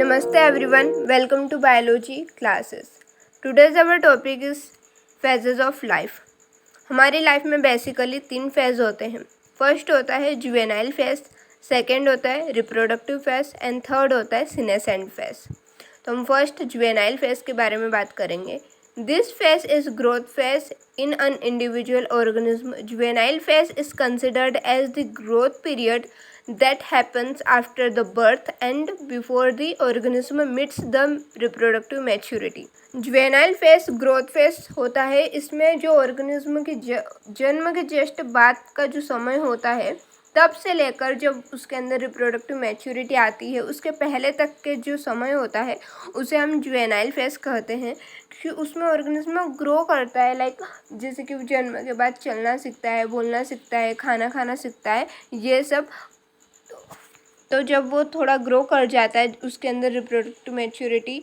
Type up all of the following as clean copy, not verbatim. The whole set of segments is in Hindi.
Namaste everyone, welcome to biology classes. Today's our topic is phases of life. हमारी लाइफ में बेसिकली 3 फेज होते हैं. फर्स्ट होता है जुवेनाइल फेज, सेकेंड होता है रिप्रोडक्टिव फेज एंड थर्ड होता है सीनेसेंट फेज. तो हम फर्स्ट जुवेनाइल फेज के बारे में बात करेंगे. This phase is growth phase in an individual organism. Juvenile phase is considered as the growth period that happens after the birth and before the organism meets the reproductive maturity. Juvenile phase growth phase होता है. इसमें जो ऑर्गेनिज्म की जन्म के जस्ट बाद का जो समय होता है तब से लेकर जब उसके अंदर रिप्रोडक्टिव मैच्योरिटी आती है उसके पहले तक के जो समय होता है उसे हम जुवेनाइल फेज कहते हैं. क्योंकि उसमें ऑर्गेनिज्म ग्रो करता है, लाइक जैसे कि जन्म के बाद चलना सीखता है, बोलना सीखता है, खाना खाना सीखता है, ये सब. तो जब वो थोड़ा ग्रो कर जाता है, उसके अंदर रिप्रोडक्टिव मैच्योरिटी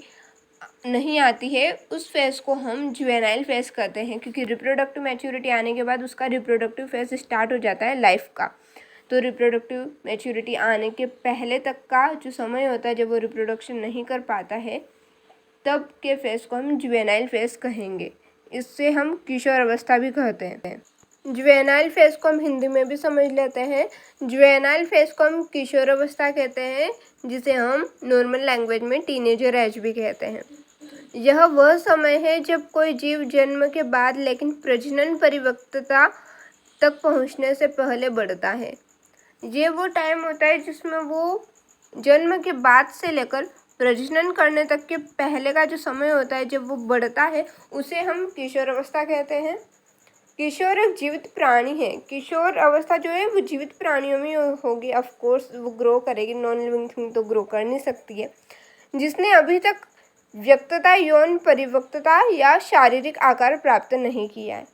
नहीं आती है, उस फेज़ को हम जुवेनाइल फेज कहते हैं. क्योंकि रिप्रोडक्टिव मैच्योरिटी आने के बाद उसका रिप्रोडक्टिव फेज स्टार्ट हो जाता है लाइफ का. तो रिप्रोडक्टिव मैच्योरिटी आने के पहले तक का जो समय होता है जब वो रिप्रोडक्शन नहीं कर पाता है तब के फेज को हम जुवेनाइल फेज कहेंगे. इससे हम किशोर अवस्था भी कहते हैं. जुवेनाइल फेज को हम हिंदी में भी समझ लेते हैं. जुवेनाइल फेज को हम किशोर अवस्था कहते हैं, जिसे हम नॉर्मल लैंग्वेज में टीनेजर एज भी कहते हैं. यह वह समय है जब कोई जीव जन्म के बाद लेकिन प्रजनन परिपक्वता तक पहुंचने से पहले बढ़ता है. ये वो टाइम होता है जिसमें वो जन्म के बाद से लेकर प्रजनन करने तक के पहले का जो समय होता है जब वो बढ़ता है उसे हम किशोर अवस्था कहते हैं. किशोर एक जीवित प्राणी है. किशोर अवस्था जो है वो जीवित प्राणियों में होगी. ऑफ कोर्स वो ग्रो करेगी, नॉन लिविंग थिंग तो ग्रो कर नहीं सकती है. जिसने अभी तक व्यक्तता, यौन परिपक्वता या शारीरिक आकार प्राप्त नहीं किया है.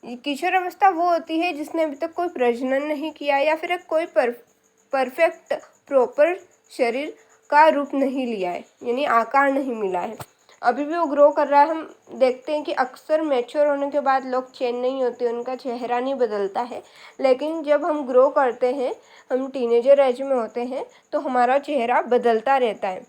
किशोर अवस्था वो होती है जिसने अभी तक कोई प्रजनन नहीं किया या फिर कोई परफेक्ट प्रॉपर शरीर का रूप नहीं लिया है, यानी आकार नहीं मिला है. अभी भी वो ग्रो कर रहा है. हम देखते हैं कि अक्सर मैच्योर होने के बाद लोग चेंज नहीं होते, उनका चेहरा नहीं बदलता है. लेकिन जब हम ग्रो करते हैं, हम टीनेजर एज में होते हैं, तो हमारा चेहरा बदलता रहता है,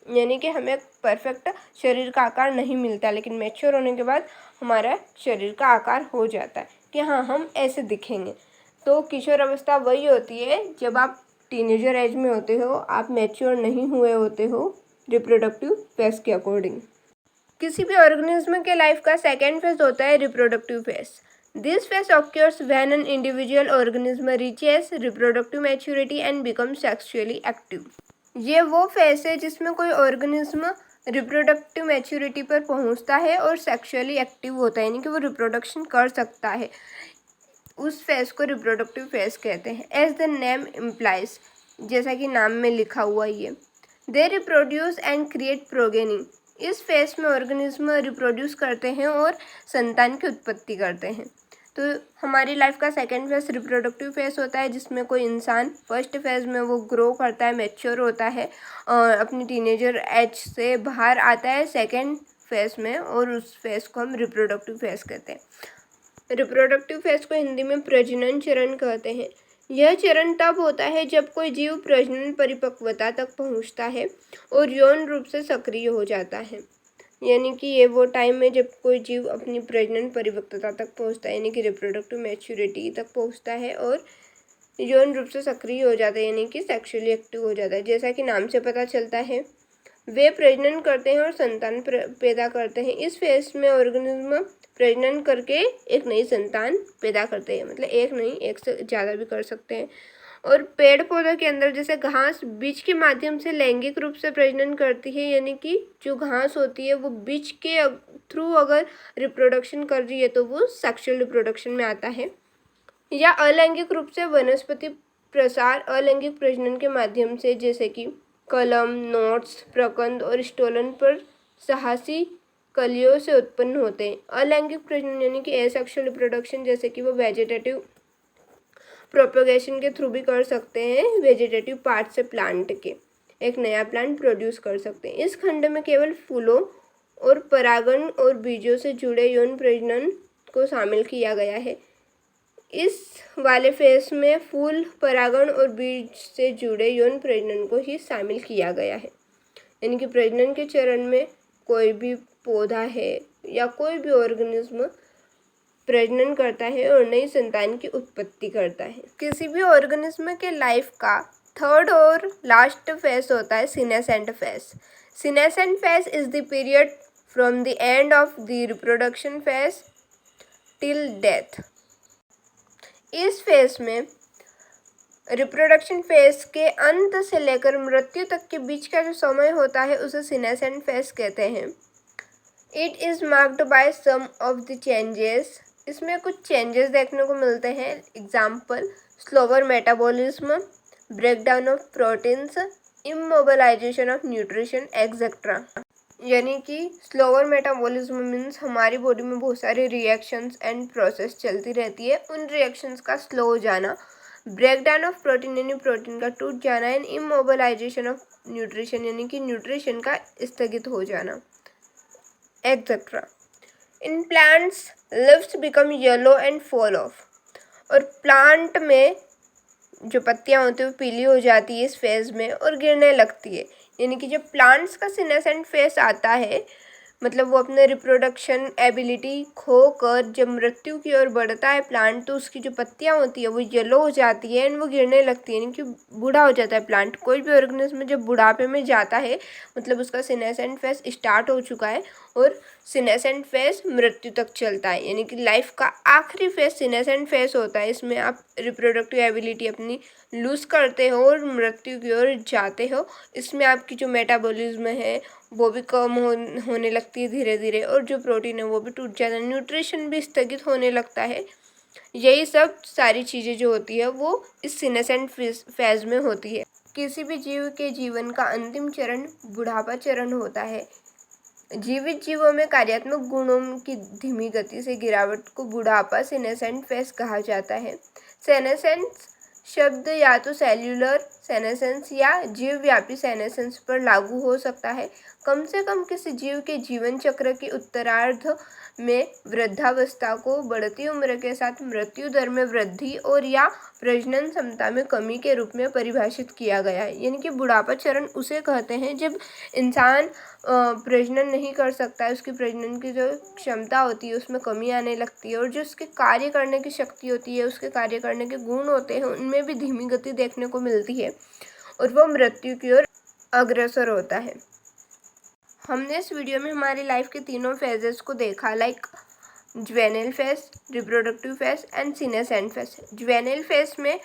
यानी कि हमें परफेक्ट शरीर का आकार नहीं मिलता. लेकिन मैच्योर होने के बाद हमारा शरीर का आकार हो जाता है कि हाँ, हम ऐसे दिखेंगे. तो किशोर अवस्था वही होती है जब आप टीनेजर एज में होते हो, आप मैच्योर नहीं हुए होते हो रिप्रोडक्टिव फेज के अकॉर्डिंग. किसी भी ऑर्गेनिज्म के लाइफ का सेकेंड फेज होता है reproductive phase. This phase occurs when an individual organism reaches reproductive maturity and become sexually active. ये वो फेज है जिसमें कोई ऑर्गेनिज्म रिप्रोडक्टिव मैच्योरिटी पर पहुंचता है और सेक्सुअली एक्टिव होता है, यानी कि वो रिप्रोडक्शन कर सकता है. उस फेज को रिप्रोडक्टिव फेज कहते हैं. एज द नेम इम्प्लाइज, जैसा कि नाम में लिखा हुआ ये, they reproduce and create progeny. इस फेज में ऑर्गेनिज्म रिप्रोड्यूस करते हैं और संतान की उत्पत्ति करते हैं. तो हमारी लाइफ का सेकेंड फेज रिप्रोडक्टिव फेज होता है जिसमें कोई इंसान फर्स्ट फेज में वो ग्रो करता है, मैच्योर होता है और अपनी टीनेजर एज से बाहर आता है सेकेंड फेज में, और उस फेज को हम रिप्रोडक्टिव फेज कहते हैं. रिप्रोडक्टिव फेज को हिंदी में प्रजनन चरण कहते हैं. यह चरण तब होता है जब कोई जीव प्रजनन परिपक्वता तक पहुंचता है और यौन रूप से सक्रिय हो जाता है. यानी कि ये वो टाइम है जब कोई जीव अपनी प्रजनन परिपक्वता तक पहुंचता है, यानी कि रिप्रोडक्टिव मैच्योरिटी तक पहुंचता है और यौन रूप से सक्रिय हो जाता है, यानी कि सेक्सुअली एक्टिव हो जाता है. जैसा कि नाम से पता चलता है, वे प्रजनन करते हैं और संतान पैदा करते हैं. इस फेज में ऑर्गेनिज्म प्रजनन करके एक नई संतान पैदा करते हैं, मतलब एक नहीं, एक से ज़्यादा भी कर सकते हैं. और पेड़ पौधों के अंदर जैसे घास बीज के माध्यम से लैंगिक रूप से प्रजनन करती है, यानी कि जो घास होती है वो बीज के थ्रू अगर रिप्रोडक्शन कर रही है तो वो सेक्सुअल रिप्रोडक्शन में आता है. या अलैंगिक रूप से वनस्पति प्रसार अलैंगिक प्रजनन के माध्यम से, जैसे कि कलम, नोट्स, प्रकंद और स्टोलन पर साहसी कलियों से उत्पन्न होते हैं. अलैंगिक प्रजनन यानी कि एसेक्सुअल रिप्रोडक्शन, जैसे कि वो वेजिटेटिव प्रोपगेशन के थ्रू भी कर सकते हैं. वेजिटेटिव पार्ट से प्लांट के एक नया प्लांट प्रोड्यूस कर सकते हैं. इस खंड में केवल फूलों और परागण और बीजों से जुड़े यौन प्रजनन को शामिल किया गया है. इस वाले फेज में फूल, परागण और बीज से जुड़े यौन प्रजनन को ही शामिल किया गया है. यानी कि प्रजनन के चरण में कोई भी पौधा है या कोई भी ऑर्गेनिज्म प्रजनन करता है और नई संतान की उत्पत्ति करता है। किसी भी ऑर्गेनिज्म के लाइफ का थर्ड और लास्ट फेज होता है senescent phase. Senescent phase is the period from the end of the reproduction phase till death. इस फेज में रिप्रोडक्शन फेज के अंत से लेकर मृत्यु तक के बीच का जो समय होता है उसे सीनेसेंट फेज कहते हैं। It is marked by some of the changes. इसमें कुछ चेंजेस देखने को मिलते हैं। Example, slower metabolism, breakdown of proteins, immobilization of nutrition etcetera. यानी कि स्लोअर मेटाबॉलिज्म मीन्स हमारी बॉडी में बहुत सारे रिएक्शंस एंड प्रोसेस चलती रहती है, उन रिएक्शंस का स्लो हो जाना। ब्रेकडाउन ऑफ प्रोटीन यानी प्रोटीन का टूट जाना। एंड इमोबिलाइजेशन ऑफ न्यूट्रिशन यानी कि न्यूट्रिशन का स्थगित हो जाना etcetera. In plants leaves become yellow and fall of. और प्लांट में जो पत्तियां होती है वो पीली हो जाती है इस फेज में और गिरने लगती है। यानी कि जब प्लांट्स का सीनेसेंट फेज आता है, मतलब वो अपने रिप्रोडक्शन एबिलिटी खोकर जब मृत्यु की ओर बढ़ता है प्लांट, तो उसकी जो पत्तियां होती है वो येलो हो जाती है एंड वो गिरने लगती है, यानी कि बूढ़ा हो जाता है प्लांट। कोई भी ऑर्गेनिज्म जब बुढ़ापे में जाता है मतलब उसका सीनेसेंट फेज स्टार्ट हो चुका है और सीनेसेंट फेज मृत्यु तक चलता है, यानी कि लाइफ का आखिरी फेज सीनेसेंट फेज होता है। इसमें आप रिप्रोडक्टिव एबिलिटी अपनी लूज करते हो और मृत्यु की ओर जाते हो। इसमें आपकी जो मेटाबॉलिज्म है वो भी कम होने लगती है धीरे धीरे, और जो प्रोटीन है वो भी टूट जाता है, न्यूट्रिशन भी स्थगित होने लगता है। यही सब सारी चीज़ें जो होती है वो इस सीनेसेंट फेज में होती है। किसी भी जीव के जीवन का अंतिम चरण बुढ़ापा चरण होता है। जीवित जीवों में कार्यात्मक गुणों की धीमी गति से गिरावट को बुढ़ापा सीनेसेंट फेज कहा जाता है। सेनेसेंस शब्द या तो सेल्यूलर सेनेसेंस या जीवव्यापी सेनेसेंस पर लागू हो सकता है। कम से कम किसी जीव के जीवन चक्र के उत्तरार्ध में वृद्धावस्था को बढ़ती उम्र के साथ मृत्यु दर में वृद्धि और या प्रजनन क्षमता में कमी के रूप में परिभाषित किया गया है। यानी कि बुढ़ापा चरण उसे कहते हैं जब इंसान प्रजनन नहीं कर सकता है, उसकी प्रजनन की जो क्षमता होती है उसमें कमी आने लगती है, और जो उसके कार्य करने की शक्ति होती है, उसके कार्य करने के गुण होते हैं, उनमें भी धीमी गति देखने को मिलती है और वो मृत्यु की ओर अग्रसर होता है। हमने इस वीडियो में हमारी लाइफ के तीनों फेजेस को देखा, like juvenile phase, reproductive phase and senescent phase. Juvenile phase में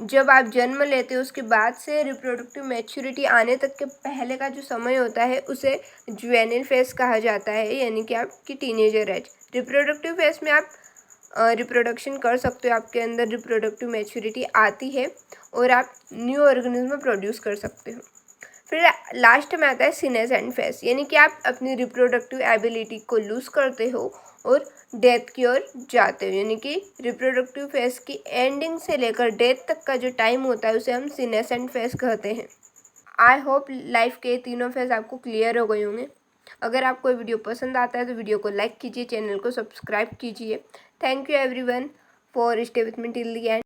जब आप जन्म लेते हो उसके बाद से रिप्रोडक्टिव मैच्योरिटी आने तक के पहले का जो समय होता है उसे जुवेनाइल फेज कहा जाता है, यानी कि आपकी टीनेजर एज। रिप्रोडक्टिव फेज में आप रिप्रोडक्शन कर सकते हो, आपके अंदर रिप्रोडक्टिव मैच्योरिटी आती है और आप न्यू ऑर्गेनिज्म प्रोड्यूस कर सकते हो। फिर लास्ट में आता है सीनेसेंट फेज, यानी कि आप अपनी रिप्रोडक्टिव एबिलिटी को लूज करते हो और डेथ की ओर जाते हो, यानी कि रिप्रोडक्टिव फेज की एंडिंग से लेकर डेथ तक का जो टाइम होता है उसे हम सीनेसेंट फेज कहते हैं। आई होप लाइफ के तीनों फेज आपको क्लियर हो गए होंगे। अगर आपको वीडियो पसंद आता है तो वीडियो को लाइक कीजिए, चैनल को सब्सक्राइब कीजिए। Thank you everyone for stay with me till the end.